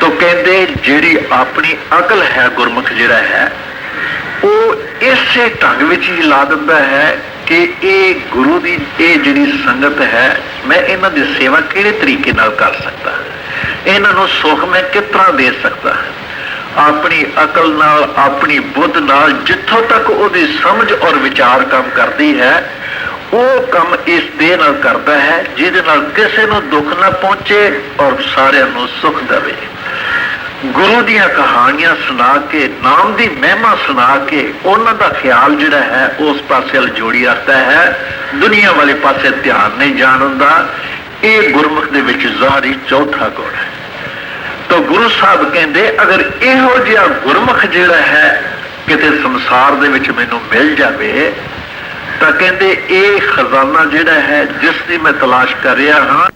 ਤੋ ਕਹਿੰਦੇ ਜਿਹੜੀ ਆਪਣੀ ਅਕਲ ਹੈ, ਗੁਰਮੁਖ ਜਿਹੜਾ ਹੈ ਉਹ ਇਸੇ ਢੰਗ ਵਿੱਚ ਹੀ ਲਾ ਦਿੰਦਾ ਹੈ ਕਿ ਇਹ ਗੁਰੂ ਦੀ ਇਹ ਜਿਹੜੀ ਸੰਗਤ ਹੈ, ਮੈਂ ਇਹਨਾਂ ਦੀ ਸੇਵਾ ਕਿਹੜੇ ਤਰੀਕੇ ਨਾਲ ਕਰ ਸਕਦਾ, ਇਹਨਾਂ ਨੂੰ ਸੁੱਖ ਮੈਂ ਕਿਸ ਤਰ੍ਹਾਂ ਦੇ ਸਕਦਾ। ਆਪਣੀ ਅਕਲ ਨਾਲ, ਆਪਣੀ ਬੁੱਧ ਨਾਲ, ਜਿੱਥੋਂ ਤੱਕ ਉਹਦੀ ਸਮਝ ਔਰ ਵਿਚਾਰ ਕੰਮ ਕਰਦੀ ਹੈ, ਉਹ ਕੰਮ ਇਸ ਦੇ ਨਾਲ ਕਰਦਾ ਹੈ ਜਿਹਦੇ ਨਾਲ ਕਿਸੇ ਨੂੰ ਦੁੱਖ ਨਾ ਪਹੁੰਚੇ ਔਰ ਸਾਰਿਆਂ ਨੂੰ ਸੁੱਖ ਦੇਵੇ। ਗੁਰੂ ਦੀਆਂ ਕਹਾਣੀਆਂ ਸੁਣਾ ਕੇ, ਨਾਮ ਦੀ ਮਹਿਮਾ ਸੁਣਾ ਕੇ ਉਹਨਾਂ ਦਾ ਖਿਆਲ ਜਿਹੜਾ ਹੈ ਉਸ ਪਾਸੇ ਵੱਲ ਜੋੜੀ ਰੱਖਦਾ ਹੈ, ਦੁਨੀਆ ਵਾਲੇ ਪਾਸੇ ਧਿਆਨ ਨਹੀਂ ਜਾਣ ਹੁੰਦਾ। ਇਹ ਗੁਰਮੁਖ ਦੇ ਵਿੱਚ ਜ਼ਾਹਰੀ ਚੌਥਾ ਗੁਣ ਹੈ। ਤਾਂ ਗੁਰੂ ਸਾਹਿਬ ਕਹਿੰਦੇ ਅਗਰ ਇਹੋ ਜਿਹਾ ਗੁਰਮੁਖ ਜਿਹੜਾ ਹੈ ਕਿਤੇ ਸੰਸਾਰ ਦੇ ਵਿੱਚ ਮੈਨੂੰ ਮਿਲ ਜਾਵੇ ਤਾਂ ਕਹਿੰਦੇ ਇਹ ਖਜ਼ਾਨਾ ਜਿਹੜਾ ਹੈ ਜਿਸ ਦੀ ਮੈਂ ਤਲਾਸ਼ ਕਰ ਰਿਹਾ ਹਾਂ,